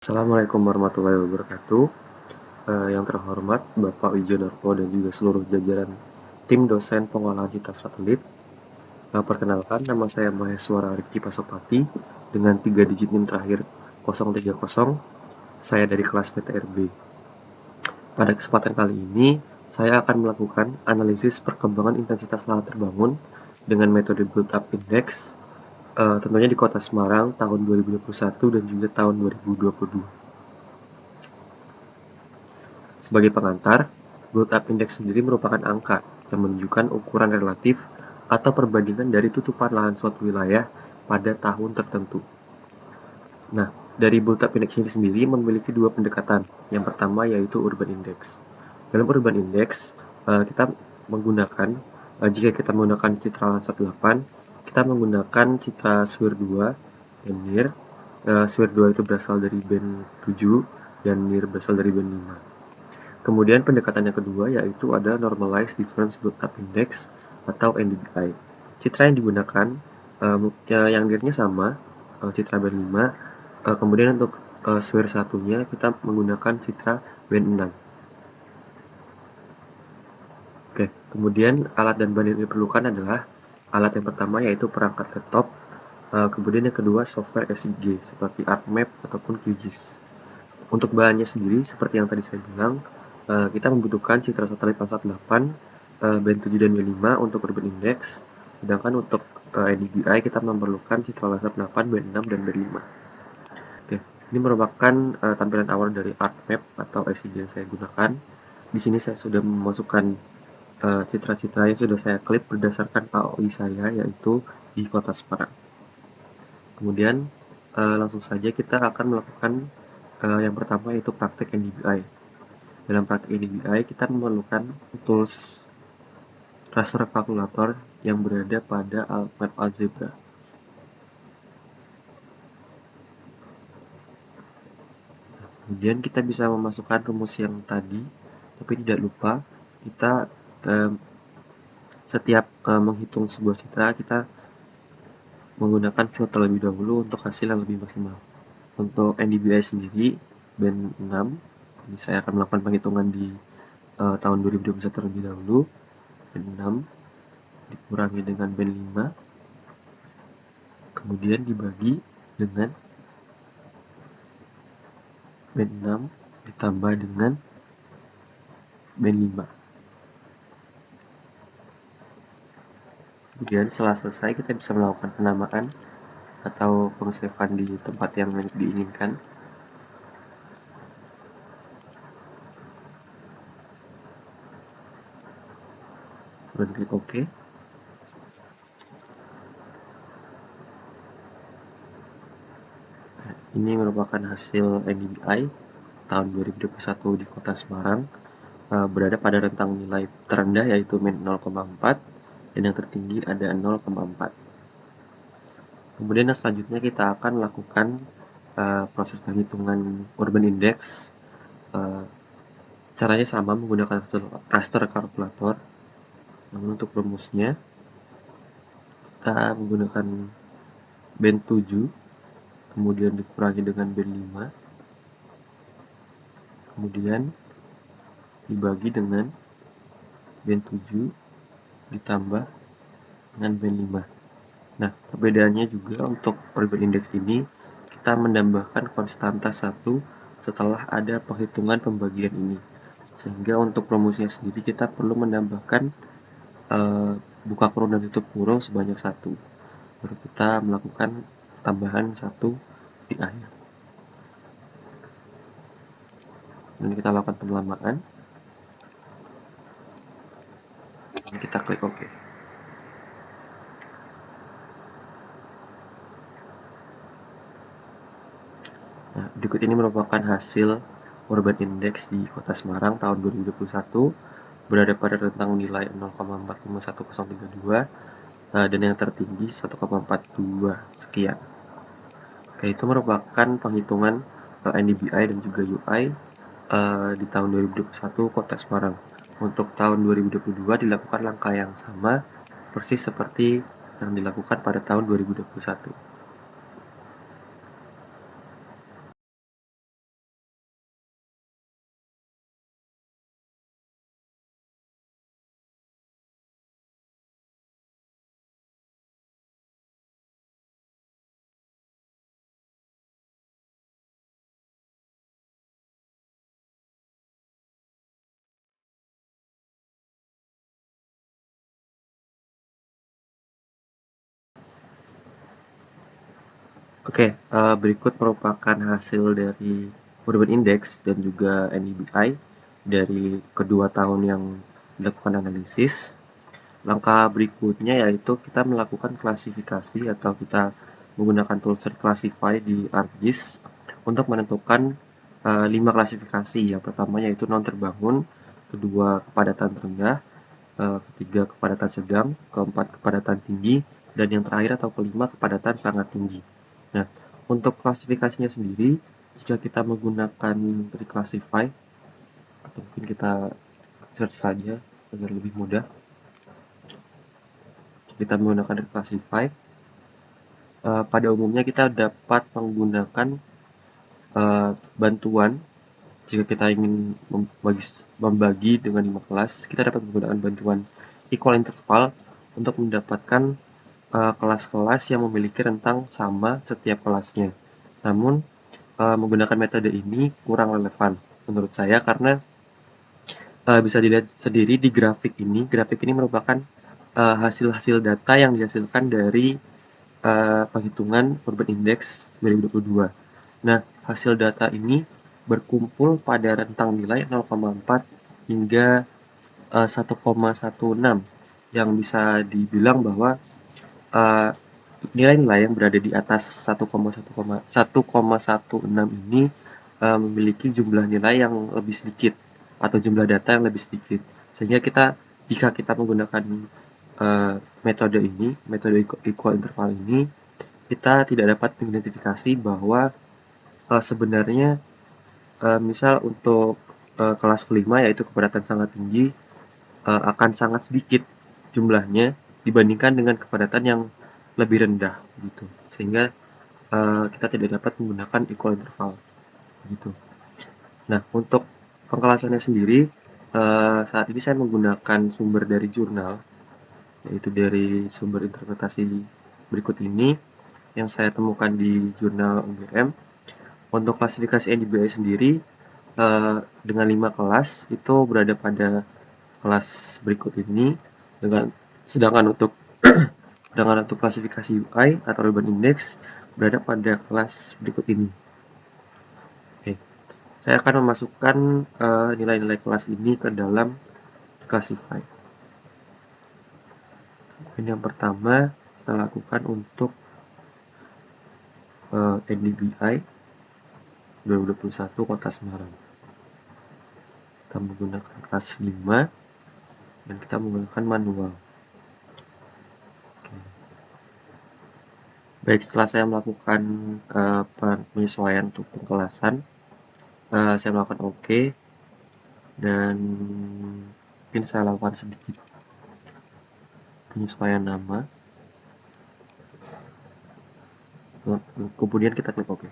Assalamualaikum warahmatullahi wabarakatuh. Yang terhormat Bapak Wijonarko dan juga seluruh jajaran tim dosen pengolahan citra satelit. Perkenalkan, nama saya Maheswara Rifki Pasopati dengan 3 digit NIM terakhir 030. Saya dari kelas PTRB. Pada kesempatan kali ini, saya akan melakukan analisis perkembangan intensitas lahan terbangun dengan metode build-up index, tentunya di Kota Semarang tahun 2021 dan juga tahun 2022. Sebagai pengantar, build-up index sendiri merupakan angka yang menunjukkan ukuran relatif atau perbandingan dari tutupan lahan suatu wilayah pada tahun tertentu. Nah, dari build-up index ini sendiri memiliki dua pendekatan. Yang pertama yaitu urban index. Dalam urban index, kita menggunakan, jika kita menggunakan citra Landsat 8, kita menggunakan citra SWIR 2 dan NIR. SWIR 2 itu berasal dari band 7 dan NIR berasal dari band 5. Kemudian pendekatan yang kedua yaitu ada Normalized Difference Build-up Index atau NDBI. Citra yang digunakan, yang NIR-nya sama, citra band 5. Kemudian untuk SWIR satunya kita menggunakan citra band 6. Oke, kemudian alat dan bahan yang diperlukan adalah alat yang pertama yaitu perangkat laptop, kemudian yang kedua software SIG seperti ArcMap ataupun QGIS. Untuk bahannya sendiri seperti yang tadi saya bilang, kita membutuhkan citra satelit Landsat 8, band 7 dan band 5 untuk urban index, sedangkan untuk NDBI kita memerlukan citra Landsat 8, band 6 dan band 5. Oke, ini merupakan tampilan awal dari ArcMap atau SIG yang saya gunakan. Di sini saya sudah memasukkan citra-citra yang sudah saya klip berdasarkan AOI saya, yaitu di Kota Semarang. Kemudian langsung saja kita akan melakukan yang pertama yaitu praktek NDBI. Dalam praktek NDBI kita memerlukan tools raster kalkulator yang berada pada MapAlgebra. Kemudian kita bisa memasukkan rumus yang tadi, tapi tidak lupa kita setiap menghitung sebuah citra kita menggunakan float terlebih dahulu untuk hasil yang lebih maksimal. Untuk NDBI sendiri band 6, ini saya akan melakukan penghitungan di tahun 2021 terlebih dahulu. Band 6 dikurangi dengan band 5, kemudian dibagi dengan band 6 ditambah dengan band 5. Kemudian setelah selesai kita bisa melakukan penamaan atau pengsavean di tempat yang diinginkan. Kemudian klik OK. Nah, ini merupakan hasil NDBI tahun 2021 di Kota Semarang, berada pada rentang nilai terendah yaitu min 0,4 dan yang tertinggi ada 0,4. Kemudian yang selanjutnya kita akan melakukan proses penghitungan urban index. Caranya sama menggunakan raster kalkulator, namun untuk rumusnya kita menggunakan band 7 kemudian dikurangi dengan band 5, kemudian dibagi dengan band 7 ditambah dengan band 5. Nah, perbedaannya juga untuk urban index ini kita menambahkan konstanta 1 setelah ada penghitungan pembagian ini, sehingga untuk rumusnya sendiri kita perlu menambahkan buka kurung dan tutup kurung sebanyak 1, baru kita melakukan tambahan 1 di akhir. Kemudian kita lakukan penelamaan, dan kita klik OK. Nah, berikut ini merupakan hasil urban index di Kota Semarang tahun 2021, berada pada rentang nilai 0,451032 dan yang tertinggi 1,42 sekian. Oke, itu merupakan penghitungan NDBI dan juga UI di tahun 2021 Kota Semarang. Untuk tahun 2022 dilakukan langkah yang sama persis seperti yang dilakukan pada tahun 2021. Oke, berikut merupakan hasil dari Urban Index dan juga NDBI dari kedua tahun yang dilakukan analisis. Langkah berikutnya yaitu kita melakukan klasifikasi atau kita menggunakan toolset classify di ArcGIS untuk menentukan 5 klasifikasi. Yang pertama yaitu non terbangun, kedua kepadatan rendah, ketiga kepadatan sedang, keempat kepadatan tinggi, dan yang terakhir atau kelima kepadatan sangat tinggi. Nah, untuk klasifikasinya sendiri, jika kita menggunakan reclassify, atau mungkin kita search saja agar lebih mudah, kita menggunakan reclassify, pada umumnya kita dapat menggunakan bantuan jika kita ingin membagi dengan 5 kelas, kita dapat menggunakan bantuan equal interval untuk mendapatkan kelas-kelas yang memiliki rentang sama setiap kelasnya. Namun, menggunakan metode ini kurang relevan menurut saya karena bisa dilihat sendiri di grafik ini. Grafik ini merupakan hasil-hasil data yang dihasilkan dari penghitungan Urban Index 2022. Nah, hasil data ini berkumpul pada rentang nilai 0,4 hingga 1,16 yang bisa dibilang bahwa nilai-nilai yang berada di atas 1,16 ini memiliki jumlah nilai yang lebih sedikit atau jumlah data yang lebih sedikit, sehingga jika kita menggunakan metode ini, metode equal interval ini, kita tidak dapat mengidentifikasi bahwa sebenarnya misal untuk kelas kelima yaitu kepadatan sangat tinggi akan sangat sedikit jumlahnya dibandingkan dengan kepadatan yang lebih rendah gitu, sehingga kita tidak dapat menggunakan equal interval gitu. Nah, untuk pengkelasannya sendiri saat ini saya menggunakan sumber dari jurnal, yaitu dari sumber interpretasi berikut ini yang saya temukan di jurnal UGM. Untuk klasifikasi NDBI sendiri dengan 5 kelas itu berada pada kelas berikut ini, dengan sedangkan untuk klasifikasi UI atau Urban Index berada pada kelas berikut ini. Oke, saya akan memasukkan nilai-nilai kelas ini ke dalam classify. Ini yang pertama kita lakukan untuk NDBI 2021 Kota Semarang. Kita menggunakan kelas 5 dan kita menggunakan manual. Oke. Baik, setelah saya melakukan penyesuaian untuk pengkelasan, saya melakukan OK dan mungkin saya lakukan sedikit penyesuaian nama, kemudian kita klik OK.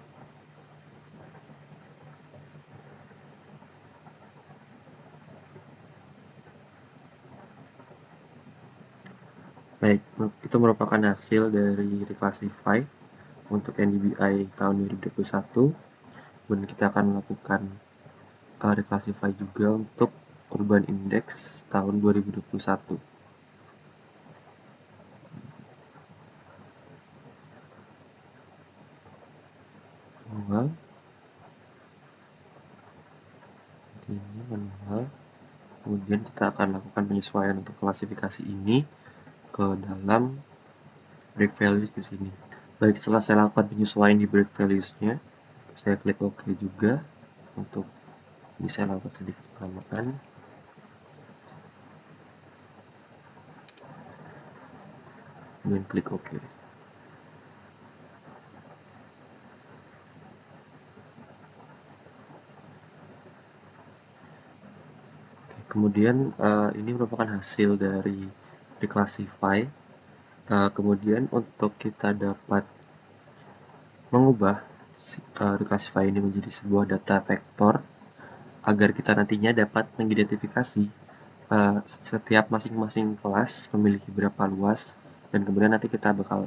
Baik, itu merupakan hasil dari reclassify untuk NDBI tahun 2021. Kemudian kita akan melakukan reclassify juga untuk Urban Index tahun 2021. Manual. Ini manual. Kemudian kita akan lakukan penyesuaian untuk klasifikasi ini ke dalam break values di sini. Baik, setelah saya lakukan penyesuaian di break values-nya, saya klik OK juga. Untuk ini saya lakukan sedikit penambahan. Kemudian klik OK. Kemudian ini merupakan hasil dari reclassify. Kemudian untuk kita dapat mengubah reclassify ini menjadi sebuah data vektor agar kita nantinya dapat mengidentifikasi setiap masing-masing kelas memiliki berapa luas, dan kemudian nanti kita bakal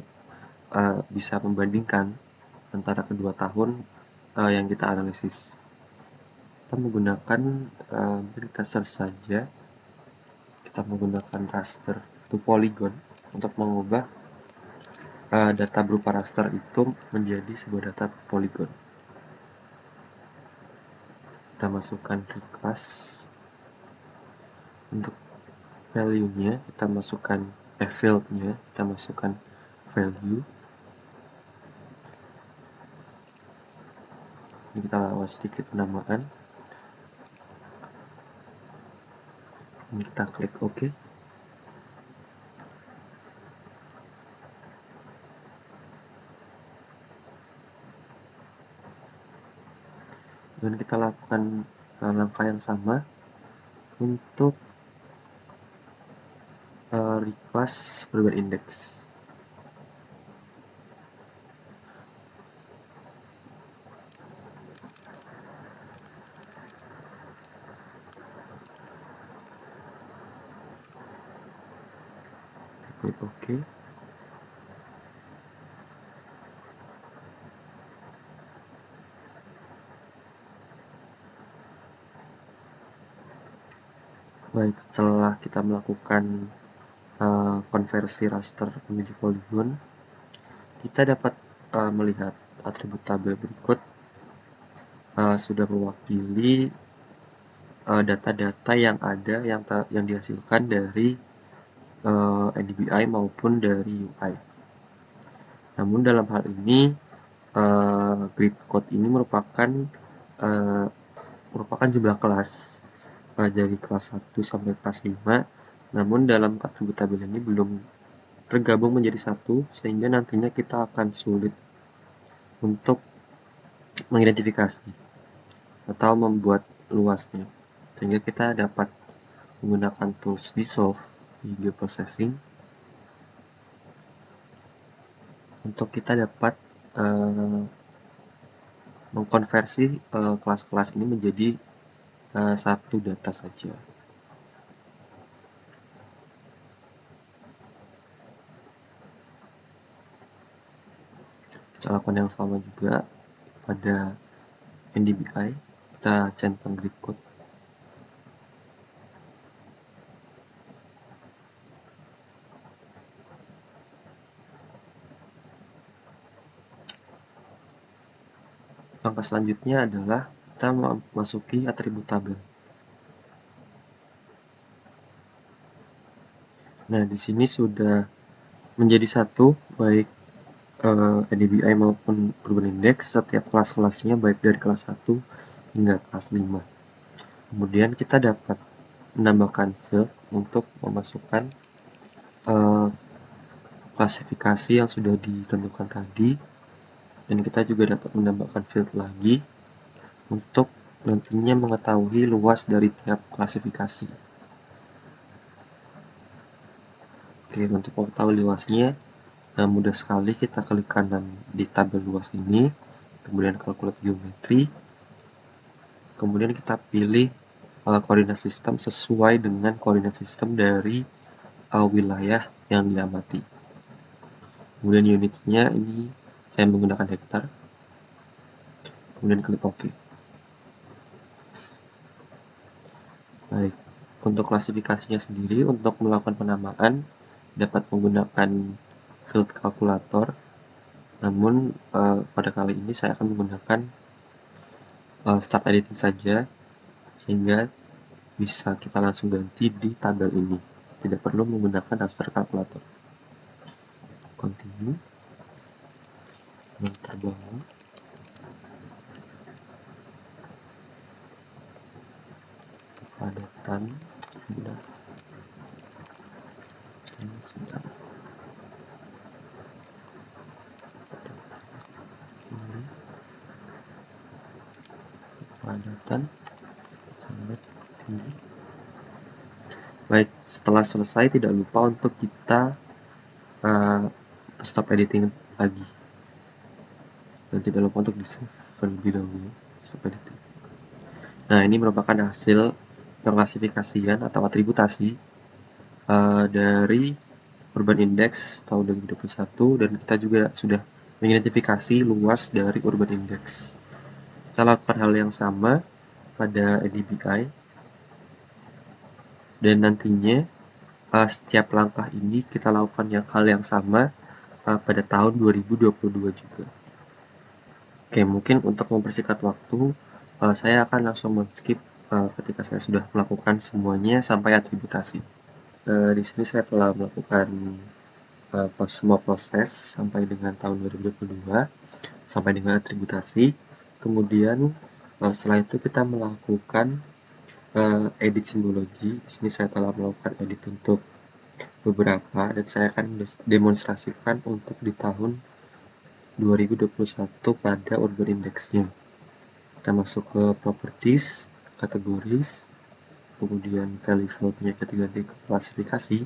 bisa membandingkan antara kedua tahun yang kita analisis. Kita menggunakan kita search saja, kita menggunakan raster to polygon untuk mengubah data berupa raster itu menjadi sebuah data polygon. Kita masukkan reclass. Untuk value-nya kita masukkan field-nya kita masukkan value. Ini kita lakukan sedikit penamaan. Ini kita klik OK. Dan kita lakukan langkah yang sama untuk reclass perubahan indeks. Klik OK. Baik, setelah kita melakukan konversi raster menuju polygon, kita dapat melihat atribut tabel berikut sudah mewakili data-data yang ada yang dihasilkan dari NDBI maupun dari UI. Namun dalam hal ini grid code ini merupakan jumlah kelas dari kelas 1 sampai kelas 5. Namun dalam atribut tabel ini belum tergabung menjadi satu, sehingga nantinya kita akan sulit untuk mengidentifikasi atau membuat luasnya, sehingga kita dapat menggunakan tools dissolve di geoprocessing untuk kita dapat mengkonversi kelas-kelas ini menjadi satu data saja. Kita lakukan yang sama juga pada NDBI. Kita centang grid code. Langkah selanjutnya adalah kita memasuki atribut tabel. Nah, di sini sudah menjadi satu baik NDBI maupun urban index, setiap kelas-kelasnya baik dari kelas 1 hingga kelas 5. Kemudian kita dapat menambahkan field untuk memasukkan klasifikasi yang sudah ditentukan tadi, dan kita juga dapat menambahkan field lagi untuk nantinya mengetahui luas dari tiap klasifikasi. Oke, untuk mengetahui luasnya mudah sekali, kita klik kanan di tabel luas ini, kemudian calculate geometry, kemudian kita pilih koordinat sistem sesuai dengan koordinat sistem dari wilayah yang diamati. Kemudian unitsnya ini saya menggunakan hektar, kemudian klik OK. Baik, untuk klasifikasinya sendiri, untuk melakukan penamaan dapat menggunakan field calculator, namun pada kali ini saya akan menggunakan start editing saja, sehingga bisa kita langsung ganti di tabel ini, tidak perlu menggunakan raster calculator. Continue, terbawah, kepadatan sudah kepadatan sangat tinggi. Baik, setelah selesai tidak lupa untuk kita stop editing lagi, dan tidak lupa untuk di save terlebih dahulu. Stop editing. Nah, ini merupakan hasil pengklasifikasian atau atributasi dari urban index tahun 2021, dan kita juga sudah mengidentifikasi luas dari urban index. Kita lakukan hal yang sama pada NDBI, dan nantinya setiap langkah ini kita lakukan hal yang sama pada tahun 2022 juga. Oke, mungkin untuk mempersingkat waktu, saya akan langsung men-skip ketika saya sudah melakukan semuanya sampai atributasi. Di sini saya telah melakukan semua proses sampai dengan tahun 2022, sampai dengan atributasi. Kemudian setelah itu kita melakukan edit simbologi. Di sini saya telah melakukan edit untuk beberapa dan saya akan demonstrasikan untuk di tahun 2021 pada urban index-nya. Kita masuk ke properties, kategoris, kemudian value float-nya kita ganti ke klasifikasi.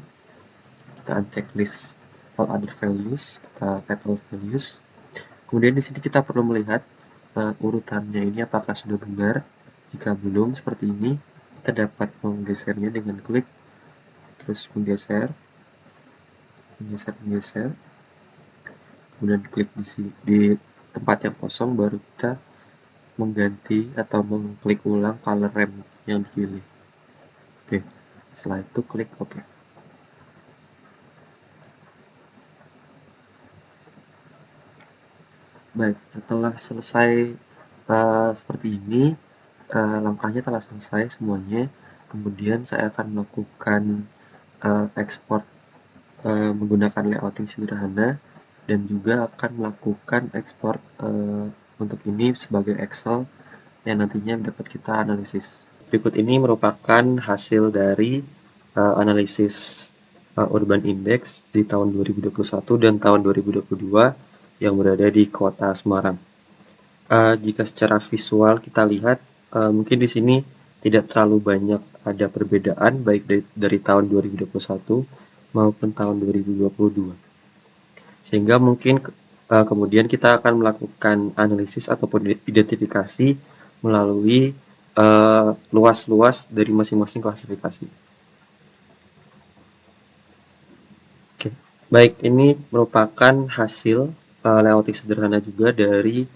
Kita uncheck list all other values, kita add all values. Kemudian di sini kita perlu melihat urutannya ini apakah sudah benar. Jika belum seperti ini, kita dapat menggesernya dengan klik, terus menggeser, kemudian klik di tempat yang kosong, baru kita mengganti atau mengklik ulang color ramp yang dipilih. Oke, setelah itu klik OK. Baik, setelah selesai seperti ini, langkahnya telah selesai semuanya. Kemudian saya akan melakukan ekspor menggunakan layouting sederhana dan juga akan melakukan ekspor untuk ini sebagai Excel yang nantinya dapat kita analisis. Berikut ini merupakan hasil dari analisis urban index di tahun 2021 dan tahun 2022 yang berada di kota Semarang. Jika secara visual kita lihat, mungkin di sini tidak terlalu banyak ada perbedaan baik dari tahun 2021 maupun tahun 2022. Sehingga mungkin kemudian kita akan melakukan analisis ataupun identifikasi melalui luas-luas dari masing-masing klasifikasi. Oke, baik, ini merupakan hasil layouting sederhana juga dari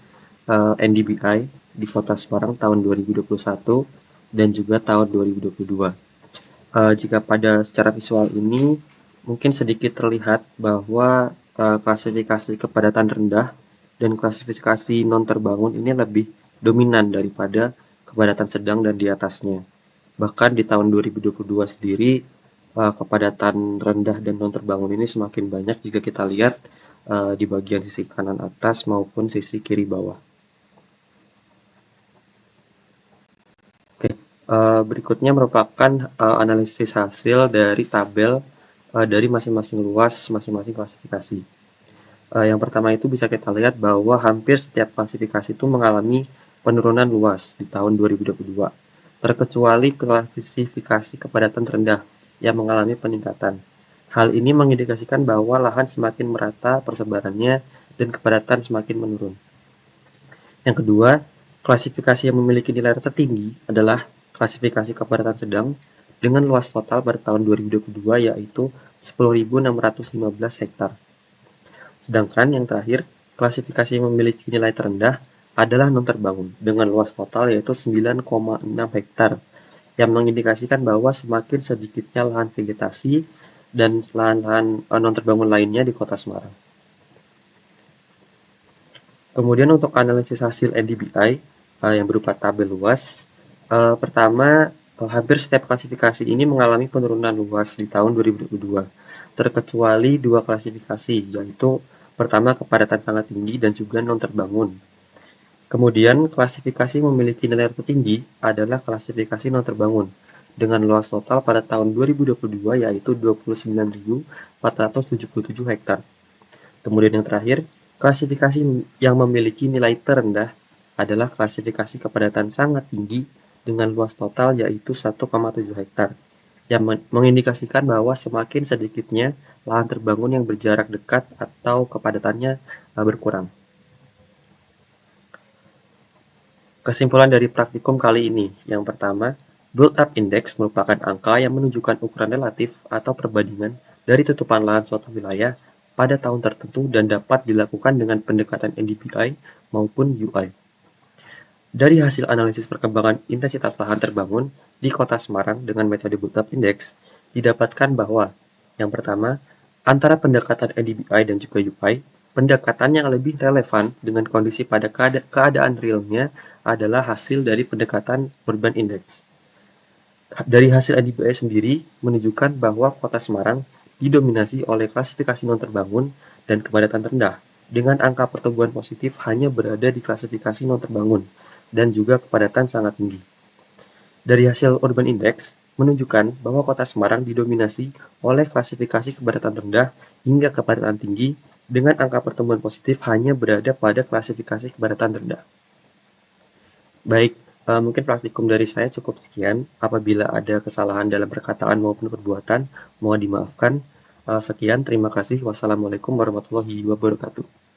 NDBI di Kota Semarang tahun 2021 dan juga tahun 2022. Jika pada secara visual ini mungkin sedikit terlihat bahwa klasifikasi kepadatan rendah dan klasifikasi non terbangun ini lebih dominan daripada kepadatan sedang dan di atasnya. Bahkan di tahun 2022 sendiri kepadatan rendah dan non terbangun ini semakin banyak jika kita lihat di bagian sisi kanan atas maupun sisi kiri bawah. Oke, berikutnya merupakan analisis hasil dari tabel dari masing-masing luas, masing-masing klasifikasi. Yang pertama itu bisa kita lihat bahwa hampir setiap klasifikasi itu mengalami penurunan luas di tahun 2022, terkecuali klasifikasi kepadatan rendah yang mengalami peningkatan. Hal ini mengindikasikan bahwa lahan semakin merata persebarannya dan kepadatan semakin menurun. Yang kedua, klasifikasi yang memiliki nilai tertinggi adalah klasifikasi kepadatan sedang dengan luas total pada tahun 2022 yaitu 10.615 hektar. Sedangkan yang terakhir, klasifikasi yang memiliki nilai terendah adalah non terbangun dengan luas total yaitu 9,6 hektar yang mengindikasikan bahwa semakin sedikitnya lahan vegetasi dan lahan-lahan non terbangun lainnya di Kota Semarang. Kemudian untuk analisis hasil NDBI yang berupa tabel luas, pertama hampir setiap klasifikasi ini mengalami penurunan luas di tahun 2022, terkecuali dua klasifikasi, yaitu pertama kepadatan sangat tinggi dan juga non terbangun. Kemudian klasifikasi memiliki nilai tertinggi adalah klasifikasi non terbangun dengan luas total pada tahun 2022 yaitu 29.477 hektar. Kemudian yang terakhir, klasifikasi yang memiliki nilai terendah adalah klasifikasi kepadatan sangat tinggi dengan luas total yaitu 1,7 hektar yang mengindikasikan bahwa semakin sedikitnya lahan terbangun yang berjarak dekat atau kepadatannya berkurang. Kesimpulan dari praktikum kali ini, yang pertama, build-up index merupakan angka yang menunjukkan ukuran relatif atau perbandingan dari tutupan lahan suatu wilayah pada tahun tertentu dan dapat dilakukan dengan pendekatan NDBI maupun UI. Dari hasil analisis perkembangan intensitas lahan terbangun di Kota Semarang dengan metode build-up index, didapatkan bahwa yang pertama, Antara pendekatan NDVI dan juga UI, pendekatan yang lebih relevan dengan kondisi pada keadaan realnya adalah hasil dari pendekatan Urban Index. Dari hasil NDVI sendiri menunjukkan bahwa Kota Semarang didominasi oleh klasifikasi non terbangun dan kepadatan rendah, dengan angka pertumbuhan positif hanya berada di klasifikasi non terbangun dan juga kepadatan sangat tinggi. Dari hasil Urban Index menunjukkan bahwa Kota Semarang didominasi oleh klasifikasi kepadatan rendah hingga kepadatan tinggi dengan angka pertumbuhan positif hanya berada pada klasifikasi kepadatan rendah. Baik, mungkin praktikum dari saya cukup sekian. Apabila ada kesalahan dalam perkataan maupun perbuatan, mohon dimaafkan. Sekian, terima kasih. Wassalamualaikum warahmatullahi wabarakatuh.